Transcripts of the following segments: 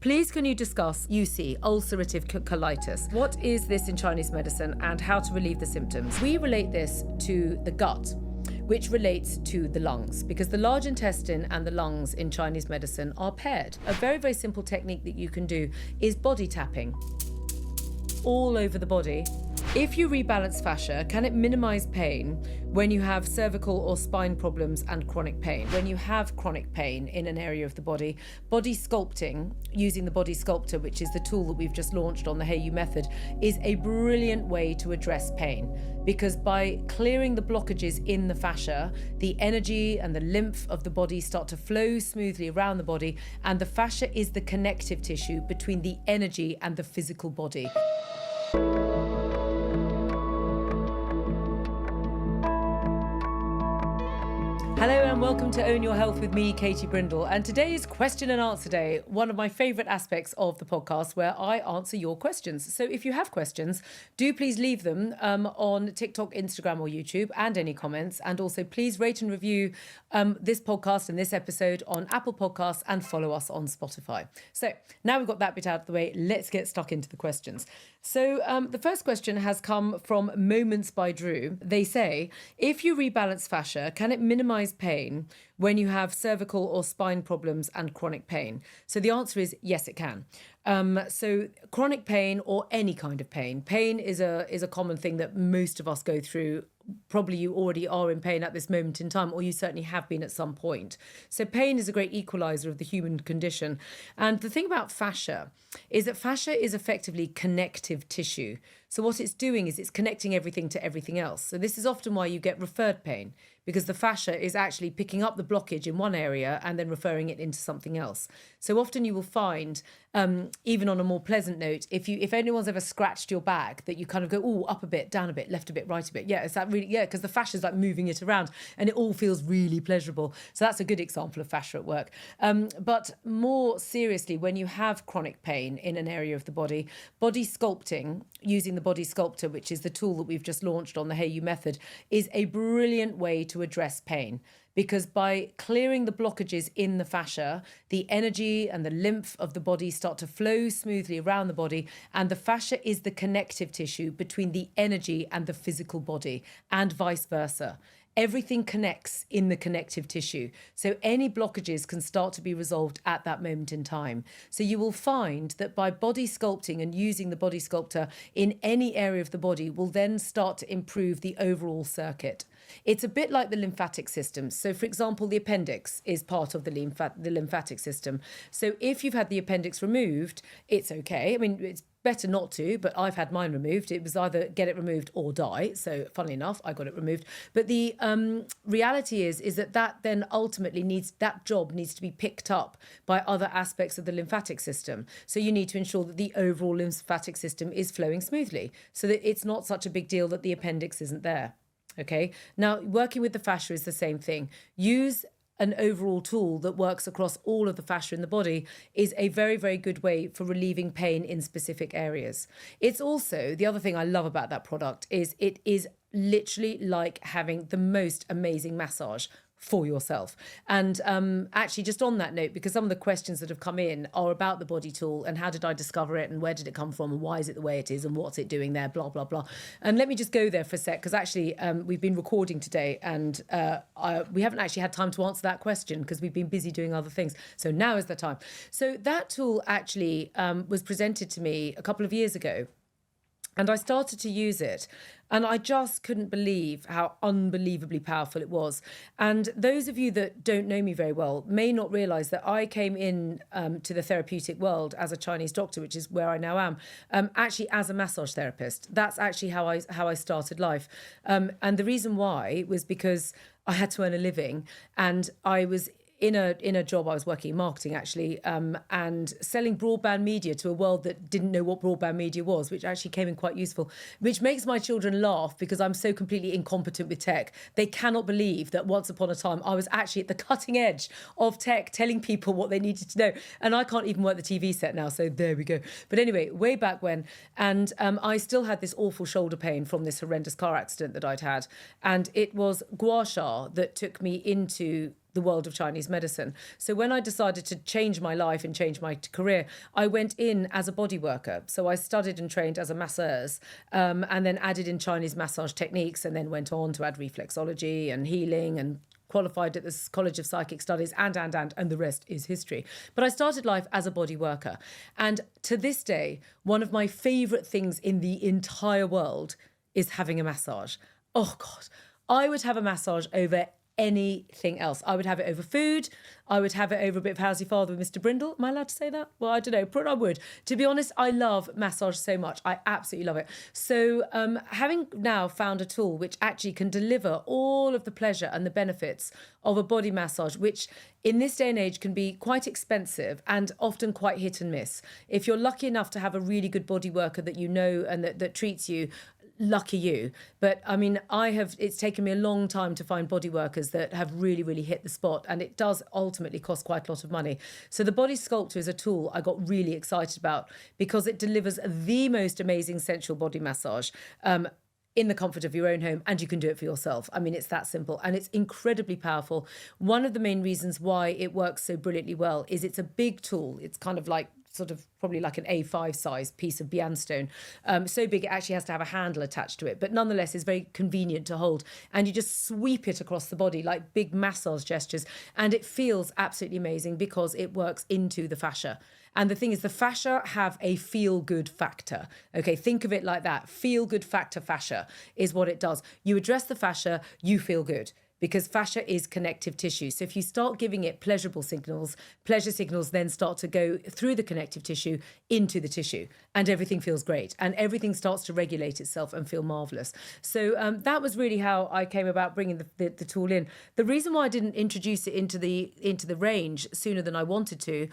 Please can you discuss UC, ulcerative colitis? What is this in Chinese medicine and how to relieve the symptoms? We relate this to the gut, which relates to the lungs, because the large intestine and the lungs in Chinese medicine are paired. A very, very simple technique that you can do is body tapping all over the body. If you rebalance fascia, can it minimize pain when you have cervical or spine problems and chronic pain? When you have chronic pain in an area of the body, body sculpting, using the body sculptor, which is the tool that we've just launched on the Hey You method, is a brilliant way to address pain. Because by clearing the blockages in the fascia, the energy and the lymph of the body start to flow smoothly around the body, and the fascia is the connective tissue between the energy and the physical body. Hello and welcome to Own Your Health with me, Katie Brindle. And today is question and answer day, one of my favourite aspects of the podcast where I answer your questions. So if you have questions, do please leave them on TikTok, Instagram or YouTube, and any comments. And also please rate and review this podcast and this episode on Apple Podcasts and follow us on Spotify. So now we've got that bit out of the way, let's get stuck into the questions. So the first question has come from Moments by Drew. They say, if you rebalance fascia, can it minimise pain when you have cervical or spine problems and chronic pain? So the answer is yes, it can. So chronic pain or any kind of pain. Pain is a common thing that most of us go through. Probably you already are in pain at this moment in time, or you certainly have been at some point. So pain is a great equalizer of the human condition. And the thing about fascia is that fascia is effectively connective tissue. So what it's doing is it's connecting everything to everything else. So this is often why you get referred pain, because the fascia is actually picking up the blockage in one area and then referring it into something else. So often you will find, even on a more pleasant note, if anyone's ever scratched your back, that you kind of go, oh, up a bit, down a bit, left a bit, right a bit. Yeah, is that really? Yeah, because the fascia is like moving it around and it all feels really pleasurable. So that's a good example of fascia at work. But more seriously, when you have chronic pain in an area of the body, body sculpting, using the body sculptor, which is the tool that we've just launched on the Hey You method, is a brilliant way to address pain. Because by clearing the blockages in the fascia, the energy and the lymph of the body start to flow smoothly around the body, and the fascia is the connective tissue between the energy and the physical body, and vice versa. Everything connects in the connective tissue. So any blockages can start to be resolved at that moment in time. So you will find that by body sculpting and using the body sculptor in any area of the body will then start to improve the overall circuit. It's a bit like the lymphatic system. So, for example, the appendix is part of the lymphatic system. So if you've had the appendix removed, it's okay. I mean, it's better not to, but I've had mine removed. It was either get it removed or die. So funnily enough, I got it removed. But the reality is that then ultimately that job needs to be picked up by other aspects of the lymphatic system. So you need to ensure that the overall lymphatic system is flowing smoothly so that it's not such a big deal that the appendix isn't there. Okay. Now, working with the fascia is the same thing. Use an overall tool that works across all of the fascia in the body is a very, very good way for relieving pain in specific areas. It's also, the other thing I love about that product is it is literally like having the most amazing massage for yourself. And actually, just on that note, because some of the questions that have come in are about the body tool and how did I discover it and where did it come from and why is it the way it is and what's it doing there, blah, blah, blah. And let me just go there for a sec, because actually we've been recording today and we haven't actually had time to answer that question because we've been busy doing other things. So now is the time. So that tool actually was presented to me a couple of years ago. And I started to use it and I just couldn't believe how unbelievably powerful it was. And those of you that don't know me very well may not realise that I came in to the therapeutic world as a Chinese doctor, which is where I now am, actually as a massage therapist. That's actually how I started life. And the reason why was because I had to earn a living and I was in a job. I was working in marketing actually, and selling broadband media to a world that didn't know what broadband media was, which actually came in quite useful, which makes my children laugh because I'm so completely incompetent with tech. They cannot believe that once upon a time I was actually at the cutting edge of tech, telling people what they needed to know. And I can't even work the TV set now, so there we go. But anyway, way back when, and I still had this awful shoulder pain from this horrendous car accident that I'd had. And it was Gua Sha that took me into the world of Chinese medicine. So when I decided to change my life and change my career, I went in as a body worker. So I studied and trained as a masseuse, and then added in Chinese massage techniques, and then went on to add reflexology and healing, and qualified at the College of Psychic Studies, and the rest is history. But I started life as a body worker. And to this day, one of my favourite things in the entire world is having a massage. Oh, God. I would have a massage over anything else. I would have it over food. I would have it over a bit of How's Your Father with Mr. Brindle. Am I allowed to say that? Well, I don't know. But I would. To be honest, I love massage so much. I absolutely love it. So having now found a tool which actually can deliver all of the pleasure and the benefits of a body massage, which in this day and age can be quite expensive and often quite hit and miss. If you're lucky enough to have a really good body worker that you know and that treats you, lucky you. But I mean, it's taken me a long time to find body workers that have really, really hit the spot, and it does ultimately cost quite a lot of money. So the Body Sculptor is a tool I got really excited about because it delivers the most amazing sensual body massage in the comfort of your own home, and you can do it for yourself. I mean, it's that simple, and it's incredibly powerful. One of the main reasons why it works so brilliantly well is it's a big tool. It's kind of like sort of probably like an A5 size piece of bianstone. So big it actually has to have a handle attached to it, but nonetheless is very convenient to hold. And you just sweep it across the body like big massage gestures. And it feels absolutely amazing because it works into the fascia. And the thing is, the fascia have a feel-good factor. Okay, think of it like that. Feel-good factor fascia is what it does. You address the fascia, you feel good. Because fascia is connective tissue. So if you start giving it pleasurable signals, pleasure signals then start to go through the connective tissue into the tissue, and everything feels great, and everything starts to regulate itself and feel marvelous. So that was really how I came about bringing the tool in. The reason why I didn't introduce it into the range sooner than I wanted to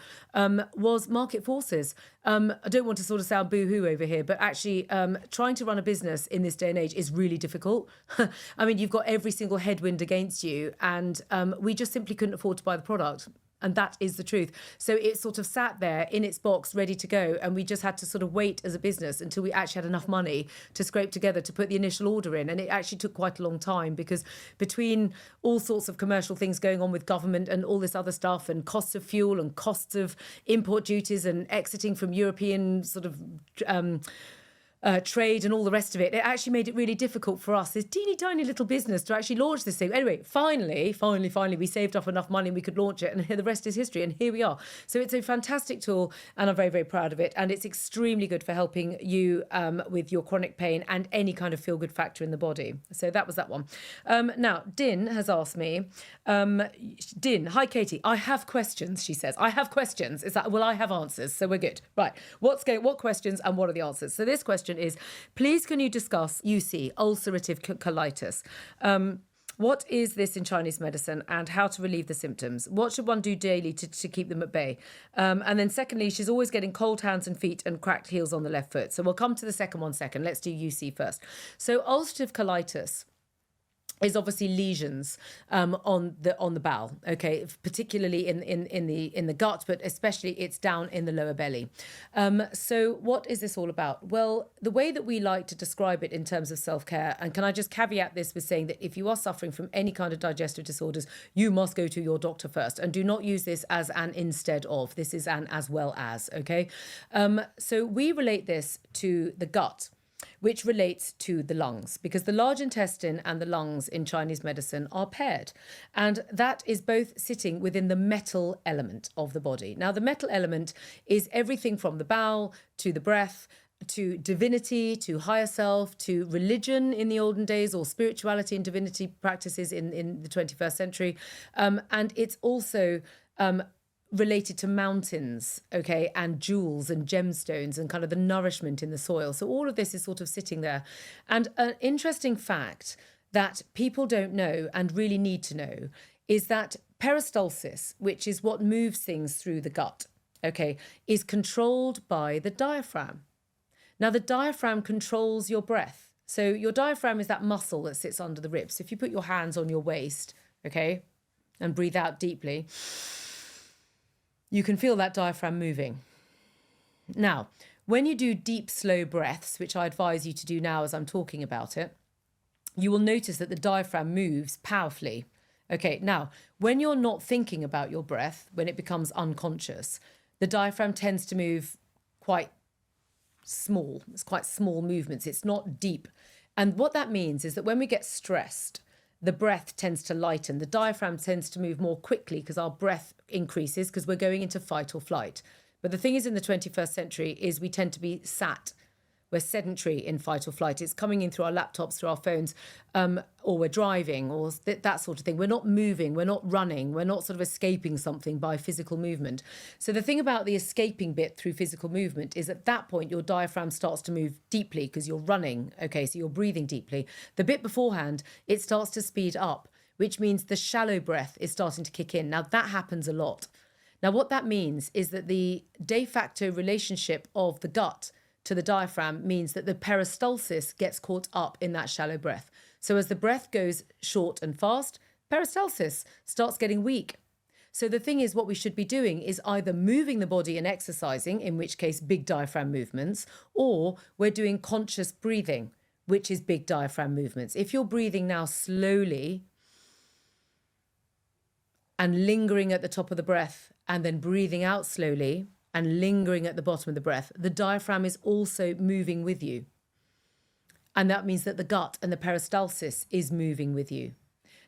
was market forces. I don't want to sort of sound boo-hoo over here, but actually trying to run a business in this day and age is really difficult. I mean, you've got every single headwind against you, and we just simply couldn't afford to buy the product. And that is the truth. So it sort of sat there in its box, ready to go. And we just had to sort of wait as a business until we actually had enough money to scrape together to put the initial order in. And it actually took quite a long time because between all sorts of commercial things going on with government and all this other stuff, and costs of fuel and costs of import duties and exiting from European sort of trade and all the rest of it, it actually made it really difficult for us, this teeny tiny little business, to actually launch this thing. Anyway, finally, we saved up enough money and we could launch it, and the rest is history, and here we are. So it's a fantastic tool, and I'm very, very proud of it, and it's extremely good for helping you with your chronic pain and any kind of feel-good factor in the body. So that was that one. Now, Din has asked me, Din, hi Katie, I have questions, she says. I have questions. Is that, well, I have answers, so we're good. Right, what questions and what are the answers? So this question is, please can you discuss UC, ulcerative colitis? What is this in Chinese medicine, and how to relieve the symptoms? What should one do daily to keep them at bay? And then secondly, she's always getting cold hands and feet and cracked heels on the left foot. So we'll come to the second one second. Let's do UC first. So ulcerative colitis is obviously lesions on the bowel, okay, particularly in the gut, but especially it's down in the lower belly. So what is this all about? Well, the way that we like to describe it in terms of self-care, and can I just caveat this with saying that if you are suffering from any kind of digestive disorders, you must go to your doctor first, and do not use this as an instead of. This is an as well as, okay? So we relate this to the gut, which relates to the lungs, because the large intestine and the lungs in Chinese medicine are paired. And that is both sitting within the metal element of the body. Now, the metal element is everything from the bowel to the breath, to divinity, to higher self, to religion in the olden days, or spirituality and divinity practices in the 21st century. And it's also related to mountains, okay, and jewels and gemstones and kind of the nourishment in the soil. So all of this is sort of sitting there. And an interesting fact that people don't know and really need to know is that peristalsis, which is what moves things through the gut, okay, is controlled by the diaphragm. Now, the diaphragm controls your breath. So your diaphragm is that muscle that sits under the ribs. If you put your hands on your waist, okay, and breathe out deeply, you can feel that diaphragm moving. Now, when you do deep, slow breaths, which I advise you to do now as I'm talking about it, you will notice that the diaphragm moves powerfully. Okay, now, when you're not thinking about your breath, when it becomes unconscious, the diaphragm tends to move quite small. It's quite small movements. It's not deep. And what that means is that when we get stressed, the breath tends to lighten. The diaphragm tends to move more quickly because our breath increases because we're going into fight or flight. But the thing is, in the 21st century is we tend to be sat. We're sedentary in fight or flight. It's coming in through our laptops, through our phones, or we're driving, or that sort of thing. We're not moving, we're not running, we're not sort of escaping something by physical movement. So the thing about the escaping bit through physical movement is at that point, your diaphragm starts to move deeply because you're running. Okay, so you're breathing deeply. The bit beforehand, it starts to speed up, which means the shallow breath is starting to kick in. Now, that happens a lot. Now, what that means is that the de facto relationship of the gut to the diaphragm means that the peristalsis gets caught up in that shallow breath. So as the breath goes short and fast, peristalsis starts getting weak. So the thing is, what we should be doing is either moving the body and exercising, in which case big diaphragm movements, or we're doing conscious breathing, which is big diaphragm movements. If you're breathing now slowly and lingering at the top of the breath and then breathing out slowly, and lingering at the bottom of the breath, the diaphragm is also moving with you. And that means that the gut and the peristalsis is moving with you.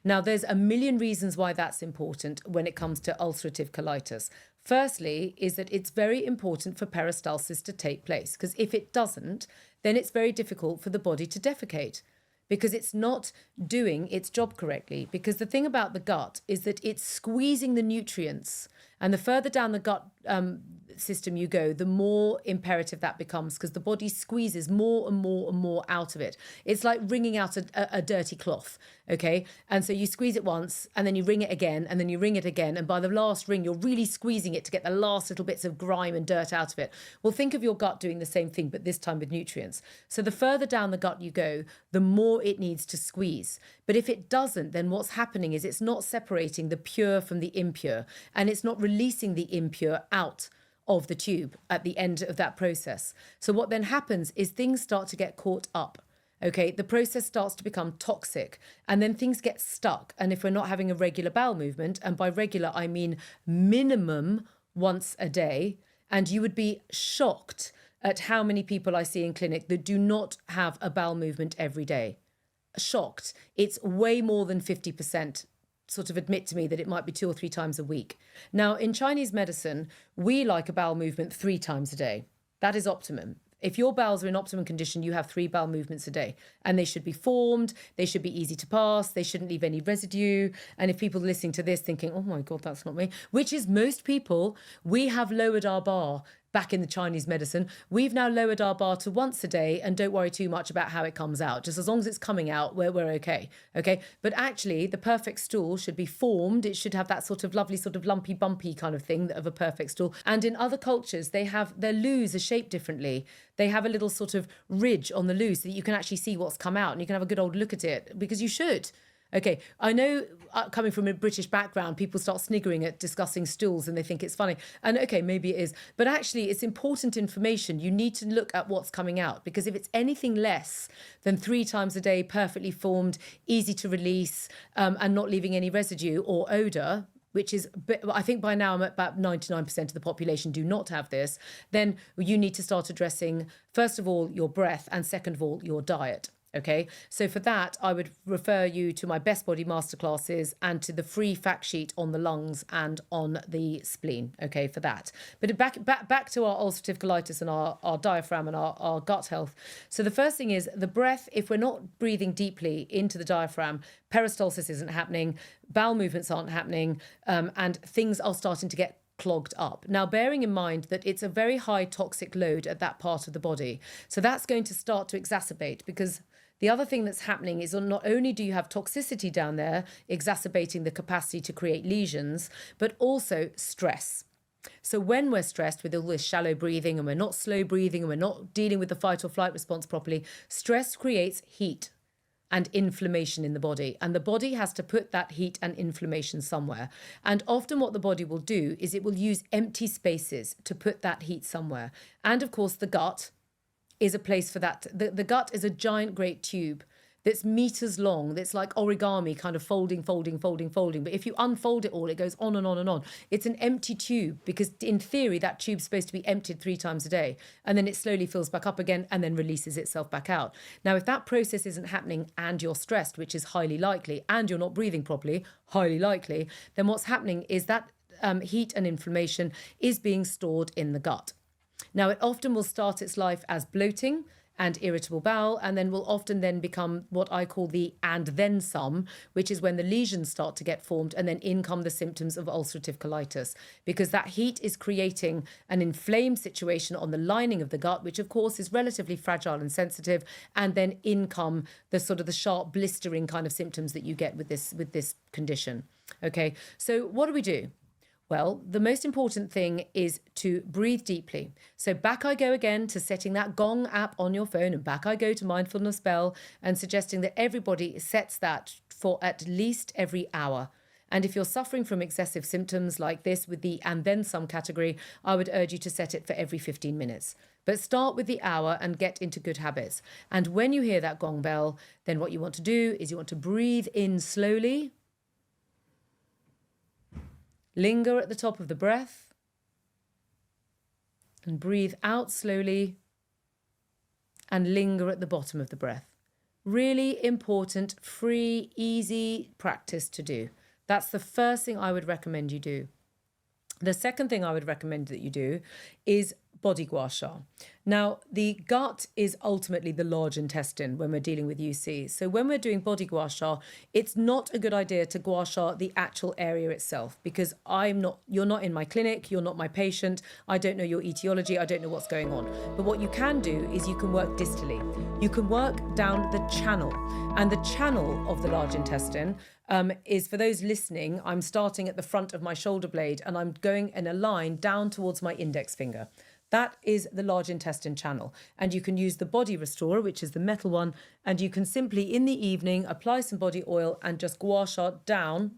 Now, there's a million reasons why that's important when it comes to ulcerative colitis. Firstly, is that it's very important for peristalsis to take place, because if it doesn't, then it's very difficult for the body to defecate, because it's not doing its job correctly. Because the thing about the gut is that it's squeezing the nutrients, and the further down the gut system you go, the more imperative that becomes, because the body squeezes more and more and more out of it. It's like wringing out a dirty cloth, okay? And so you squeeze it once, and then you wring it again, and then you wring it again, and by the last wring, you're really squeezing it to get the last little bits of grime and dirt out of it. Well, think of your gut doing the same thing, but this time with nutrients. So the further down the gut you go, the more it needs to squeeze. But if it doesn't, then what's happening is it's not separating the pure from the impure, and it's not releasing the impure out of the tube at the end of that process. So what then happens is things start to get caught up. Okay, the process starts to become toxic, and then things get stuck. And if we're not having a regular bowel movement, and by regular I mean minimum once a day, and you would be shocked at how many people I see in clinic that do not have a bowel movement every day. Shocked. It's way more than 50%. Sort of admit to me that it might be 2 or 3 times a week. Now, in Chinese medicine, we like a bowel movement 3 times a day. That is optimum. If your bowels are in optimum condition, you have 3 bowel movements a day, and they should be formed, they should be easy to pass, they shouldn't leave any residue. And if people are listening to this thinking, oh my God, that's not me, which is most people, we have lowered our bar. Back in the Chinese medicine, we've now lowered our bar to once a day, and don't worry too much about how it comes out. Just as long as it's coming out, we're okay. Okay. But actually, the perfect stool should be formed. It should have that sort of lovely, sort of lumpy, bumpy kind of thing of a perfect stool. And in other cultures, they have their loos are shaped differently. They have a little sort of ridge on the loo so that you can actually see what's come out, and you can have a good old look at it, because you should. Okay, I know coming from a British background, people start sniggering at discussing stools and they think it's funny. And okay, maybe it is. But actually, it's important information. You need to look at what's coming out, because if it's anything less than 3 times a day, perfectly formed, easy to release, and not leaving any residue or odour, which is, I think by now I'm at about 99% of the population do not have this, then you need to start addressing, first of all, your breath, and second of all, your diet. Okay, so for that, I would refer you to my Best Body masterclasses and to the free fact sheet on the lungs and on the spleen. Okay, for that. But back to our ulcerative colitis and our diaphragm and our gut health. So the first thing is the breath. If we're not breathing deeply into the diaphragm, peristalsis isn't happening, bowel movements aren't happening, and things are starting to get clogged up. Now, bearing in mind that it's a very high toxic load at that part of the body. So that's going to start to exacerbate, because the other thing that's happening is not only do you have toxicity down there, exacerbating the capacity to create lesions, but also stress. So when we're stressed with all this shallow breathing, and we're not slow breathing, and we're not dealing with the fight or flight response properly, stress creates heat and inflammation in the body. And the body has to put that heat and inflammation somewhere. And often what the body will do is it will use empty spaces to put that heat somewhere. And of course, the gut is a place for that. The gut is a giant, great tube. that's meters long, that's like origami, kind of folding. But if you unfold it all, it goes on and on and on. It's an empty tube, because in theory, that tube's supposed to be emptied 3 times a day. And then it slowly fills back up again and then releases itself back out. Now, if that process isn't happening and you're stressed, which is highly likely, and you're not breathing properly, highly likely, then what's happening is that heat and inflammation is being stored in the gut. Now, it often will start its life as bloating and irritable bowel, and then will often then become what I call the and then some, which is when the lesions start to get formed, and then in come the symptoms of ulcerative colitis, because that heat is creating an inflamed situation on the lining of the gut, which of course is relatively fragile and sensitive, and then in come the sort of the sharp blistering kind of symptoms that you get with this condition. Okay, so what do we do? Well, the most important thing is to breathe deeply. So back I go again to setting that Gong app on your phone, and back I go to Mindfulness Bell and suggesting that everybody sets that for at least every hour. And if you're suffering from excessive symptoms like this with the and then some category, I would urge you to set it for every 15 minutes. But start with the hour and get into good habits. And when you hear that gong bell, then what you want to do is you want to breathe in slowly. Linger at the top of the breath and breathe out slowly and linger at the bottom of the breath. Really important, free, easy practice to do. That's the first thing I would recommend you do. The second thing I would recommend that you do is body Gua Sha. Now, the gut is ultimately the large intestine when we're dealing with UC. So when we're doing body Gua Sha, it's not a good idea to Gua Sha the actual area itself, because you're not in my clinic, you're not my patient, I don't know your etiology, I don't know what's going on. But what you can do is you can work distally. You can work down the channel, and the channel of the large intestine is, for those listening, I'm starting at the front of my shoulder blade and I'm going in a line down towards my index finger. That is the large intestine channel. And you can use the body restorer, which is the metal one, and you can simply in the evening apply some body oil and just Gua Sha down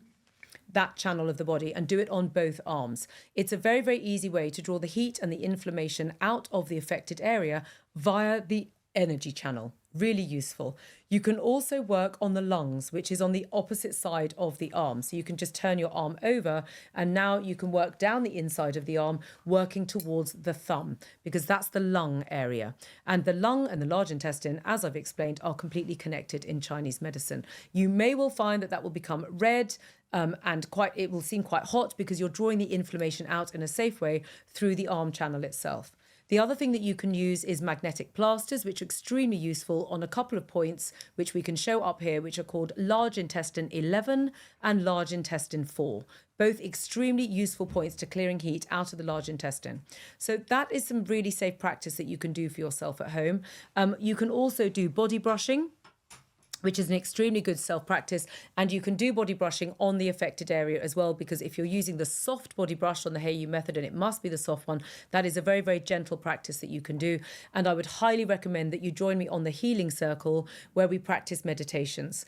that channel of the body and do it on both arms. It's a very, very easy way to draw the heat and the inflammation out of the affected area via the energy channel. Really useful. You can also work on the lungs, which is on the opposite side of the arm. So you can just turn your arm over and now you can work down the inside of the arm, working towards the thumb, because that's the lung area. And the lung and the large intestine, as I've explained, are completely connected in Chinese medicine. You may well find that will become red and it will seem quite hot, because you're drawing the inflammation out in a safe way through the arm channel itself. The other thing that you can use is magnetic plasters, which are extremely useful on a couple of points, which we can show up here, which are called large intestine 11 and large intestine 4. Both extremely useful points to clearing heat out of the large intestine. So that is some really safe practice that you can do for yourself at home. You can also do body brushing, which is an extremely good self-practice. And you can do body brushing on the affected area as well, because if you're using the soft body brush on the Hey You method, and it must be the soft one, that is a very, very gentle practice that you can do. And I would highly recommend that you join me on the healing circle, where we practice meditations.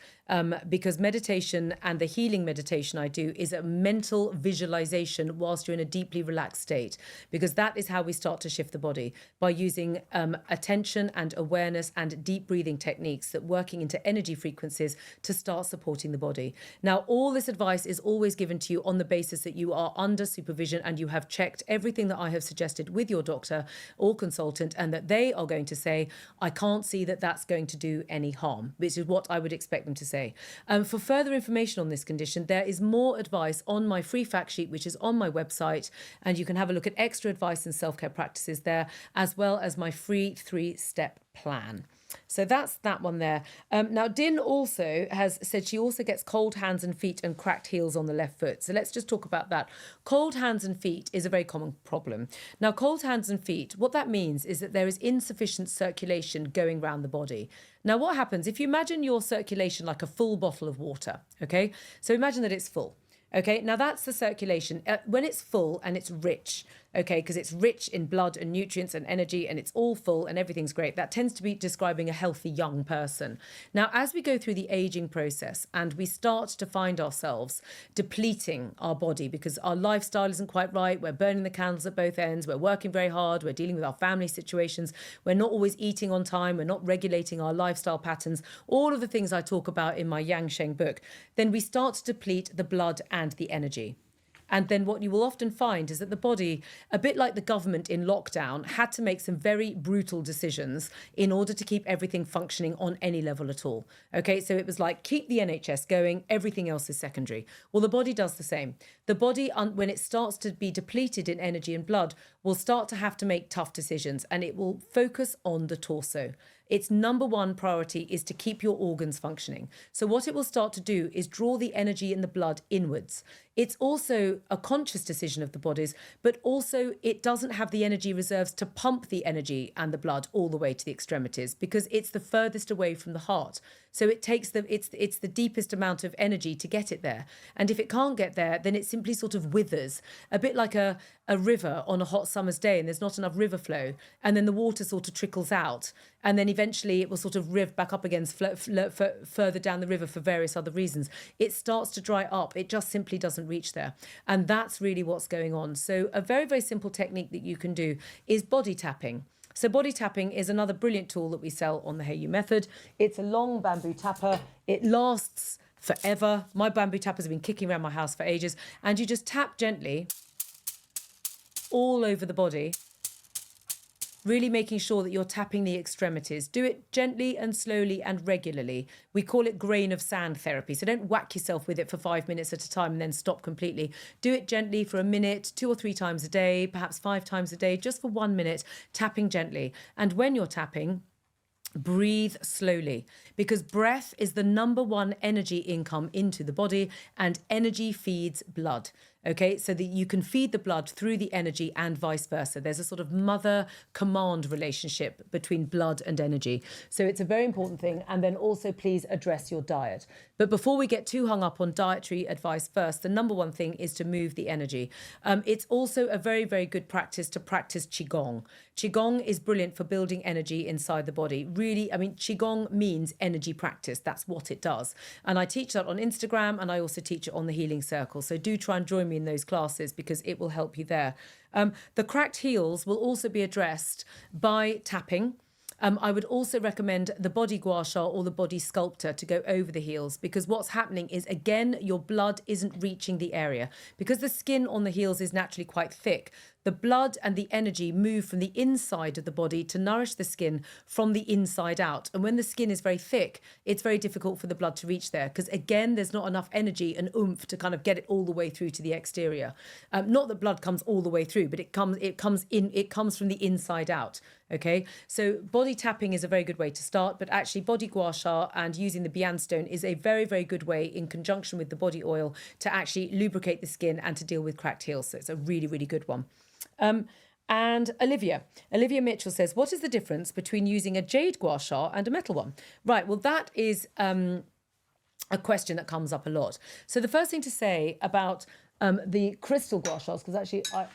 Because meditation and the healing meditation I do is a mental visualization whilst you're in a deeply relaxed state, because that is how we start to shift the body, by using attention and awareness and deep breathing techniques that working into energy frequencies to start supporting the body. Now, all this advice is always given to you on the basis that you are under supervision and you have checked everything that I have suggested with your doctor or consultant, and that they are going to say, I can't see that that's going to do any harm, which is what I would expect them to say. For further information on this condition, there is more advice on my free fact sheet, which is on my website, and you can have a look at extra advice and self-care practices there, as well as my free 3-step plan. So that's that one there. Now, Din also has said she also gets cold hands and feet and cracked heels on the left foot. So let's just talk about that. Cold hands and feet is a very common problem. Now, cold hands and feet, what that means is that there is insufficient circulation going around the body. Now, what happens if you imagine your circulation like a full bottle of water, okay? So imagine that it's full. Okay, now that's the circulation. When it's full and it's rich, okay, because it's rich in blood and nutrients and energy and it's all full and everything's great. That tends to be describing a healthy young person. Now, as we go through the aging process and we start to find ourselves depleting our body because our lifestyle isn't quite right, we're burning the candles at both ends, we're working very hard, we're dealing with our family situations, we're not always eating on time, we're not regulating our lifestyle patterns, all of the things I talk about in my Yang Sheng book, then we start to deplete the blood and the energy. And then what you will often find is that the body, a bit like the government in lockdown, had to make some very brutal decisions in order to keep everything functioning on any level at all. Okay, so it was like, keep the NHS going, everything else is secondary. Well, the body does the same. The body, when it starts to be depleted in energy and blood, will start to have to make tough decisions, and it will focus on the torso. Its number one priority is to keep your organs functioning. So what it will start to do is draw the energy in the blood inwards. It's also a conscious decision of the body's, but also it doesn't have the energy reserves to pump the energy and the blood all the way to the extremities because it's the furthest away from the heart. So it takes it's the deepest amount of energy to get it there. And if it can't get there, then it simply sort of withers, a bit like a river on a hot summer's day and there's not enough river flow. And then the water sort of trickles out. And then eventually it will sort of riv back up again further down the river for various other reasons. It starts to dry up. It just simply doesn't reach there. And that's really what's going on. So a very, very simple technique that you can do is body tapping. So body tapping is another brilliant tool that we sell on the Hey You method. It's a long bamboo tapper. It lasts forever. My bamboo tappers have been kicking around my house for ages. And you just tap gently all over the body, really making sure that you're tapping the extremities. Do it gently and slowly and regularly. We call it grain of sand therapy. So don't whack yourself with it for 5 minutes at a time and then stop completely. Do it gently for a minute, 2 or 3 times a day, perhaps 5 times a day, just for 1 minute, tapping gently. And when you're tapping, breathe slowly, because breath is the number one energy income into the body, and energy feeds blood. Okay, so that you can feed the blood through the energy and vice versa. There's a sort of mother-command relationship between blood and energy. So it's a very important thing. And then also please address your diet. But before we get too hung up on dietary advice first, the number one thing is to move the energy. It's also a very, very good practice to practice Qigong. Qigong is brilliant for building energy inside the body. Really, I mean, Qigong means energy practice. That's what it does. And I teach that on Instagram, and I also teach it on the Healing Circle. So do try and join me in those classes because it will help you there. The cracked heels will also be addressed by tapping. I would also recommend the body Gua Sha or the body sculptor to go over the heels, because what's happening is, again, your blood isn't reaching the area. Because the skin on the heels is naturally quite thick, the blood and the energy move from the inside of the body to nourish the skin from the inside out. And when the skin is very thick, it's very difficult for the blood to reach there because, again, there's not enough energy and oomph to kind of get it all the way through to the exterior. Not that blood comes all the way through, but it comes from the inside out. Okay, so body tapping is a very good way to start, but actually body Gua Sha and using the Bian stone is a very, very good way in conjunction with the body oil to actually lubricate the skin and to deal with cracked heels. So it's a really, really good one. And Olivia Mitchell says, what is the difference between using a jade Gua Sha and a metal one? Right, well, that is a question that comes up a lot. So the first thing to say about the crystal Gua Shas, because actually I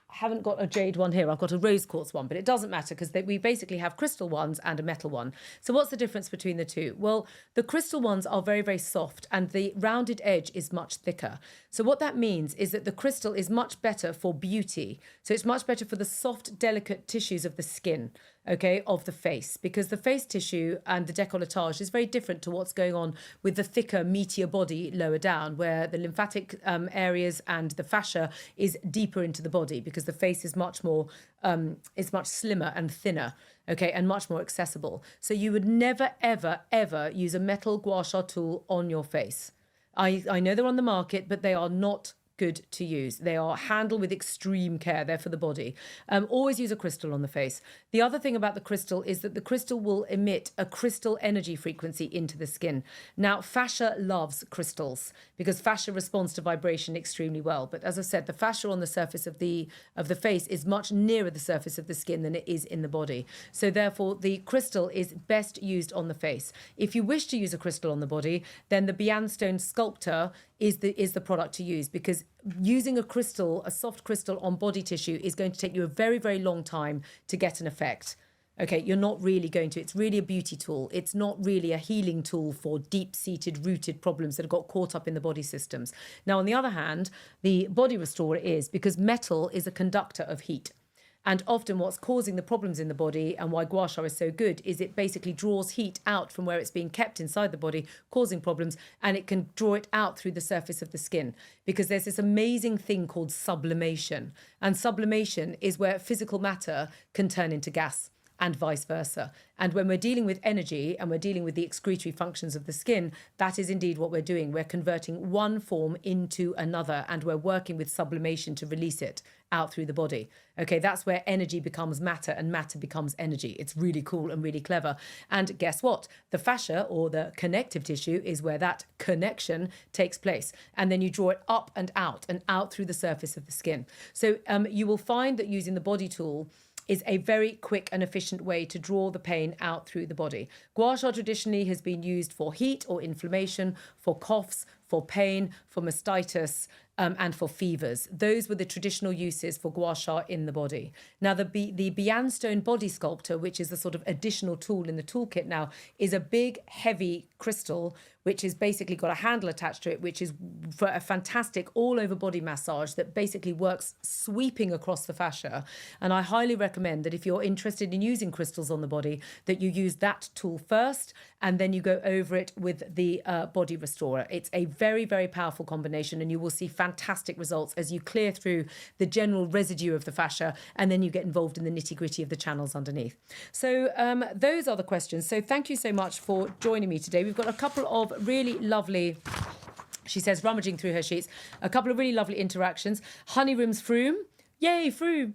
haven't got a jade one here, I've got a rose quartz one, but it doesn't matter because we basically have crystal ones and a metal one. So what's the difference between the two? Well, the crystal ones are very, very soft and the rounded edge is much thicker. So what that means is that the crystal is much better for beauty. So it's much better for the soft, delicate tissues of the skin, okay, of the face, because the face tissue and the décolletage is very different to what's going on with the thicker, meatier body lower down, where the lymphatic areas and the fascia is deeper into the body, because the face is much more, is much slimmer and thinner, okay, and much more accessible. So you would never, ever, ever use a metal Gua Sha tool on your face. I know they're on the market, but they are not good to use. They are handled with extreme care. They're for the body. Always use a crystal on the face. The other thing about the crystal is that the crystal will emit a crystal energy frequency into the skin. Now, fascia loves crystals because fascia responds to vibration extremely well. But as I said, the fascia on the surface of the face is much nearer the surface of the skin than it is in the body. So therefore, the crystal is best used on the face. If you wish to use a crystal on the body, then the Bian Stone Sculptor is the product to use, because using a crystal, a soft crystal on body tissue is going to take you a very, very long time to get an effect. Okay, you're not really going to. It's really a beauty tool. It's not really a healing tool for deep-seated, rooted problems that have got caught up in the body systems. Now, on the other hand, the body restorer is, because metal is a conductor of heat. And often what's causing the problems in the body and why Gua Sha is so good is it basically draws heat out from where it's being kept inside the body, causing problems, and it can draw it out through the surface of the skin. Because there's this amazing thing called sublimation. And sublimation is where physical matter can turn into gas, and vice versa. And when we're dealing with energy and we're dealing with the excretory functions of the skin, that is indeed what we're doing. We're converting one form into another, and we're working with sublimation to release it out through the body. Okay, that's where energy becomes matter and matter becomes energy. It's really cool and really clever. And guess what? The fascia, or the connective tissue, is where that connection takes place. And then you draw it up and out through the surface of the skin. So you will find that using the body tool is a very quick and efficient way to draw the pain out through the body. Gua Sha traditionally has been used for heat or inflammation, for coughs, for pain, for mastitis, and for fevers. Those were the traditional uses for Gua Sha in the body. Now, the Bianstone body sculptor, which is the sort of additional tool in the toolkit now, is a big, heavy crystal, which has basically got a handle attached to it, which is for a fantastic all-over body massage that basically works sweeping across the fascia. And I highly recommend that if you're interested in using crystals on the body, that you use that tool first, and then you go over it with the body restorer. It's a very, very powerful combination, and you will see fantastic results as you clear through the general residue of the fascia, and then you get involved in the nitty-gritty of the channels underneath. So those are the questions. So thank you so much for joining me today. We've got a couple of really lovely, she says, rummaging through her sheets, a couple of really lovely interactions. Honeyroom's Froome. Yay, Froome,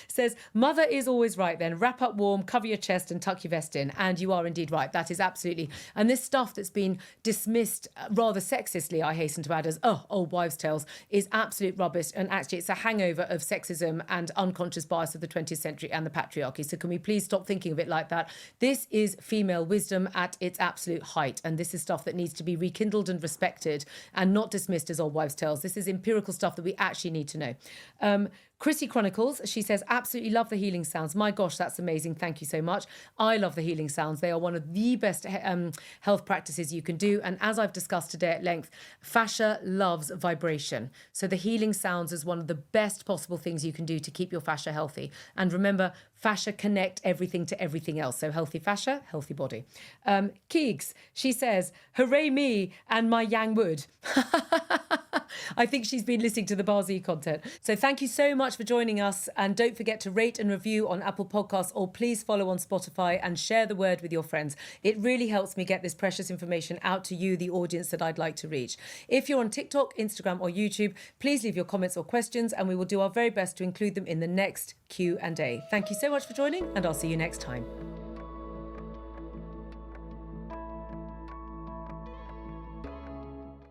says, mother is always right then. Wrap up warm, cover your chest and tuck your vest in. And you are indeed right. That is absolutely. And this stuff that's been dismissed rather sexistly, I hasten to add, as, old wives' tales, is absolute rubbish. And actually, it's a hangover of sexism and unconscious bias of the 20th century and the patriarchy. So can we please stop thinking of it like that? This is female wisdom at its absolute height. And this is stuff that needs to be rekindled and respected and not dismissed as old wives' tales. This is empirical stuff that we actually need to know. Chrissy Chronicles, she says, absolutely love the healing sounds. My gosh, that's amazing. Thank you so much. I love the healing sounds. They are one of the best health practices you can do. And as I've discussed today at length, fascia loves vibration. So the healing sounds is one of the best possible things you can do to keep your fascia healthy. And remember, fascia connect everything to everything else. So healthy fascia, healthy body. Keegs, she says, hooray me and my yang wood. I think she's been listening to the Bazi content. So thank you so much for joining us. And don't forget to rate and review on Apple Podcasts, or please follow on Spotify and share the word with your friends. It really helps me get this precious information out to you, the audience that I'd like to reach. If you're on TikTok, Instagram or YouTube, please leave your comments or questions and we will do our very best to include them in the next Q&A. Thank you so much for joining, and I'll see you next time.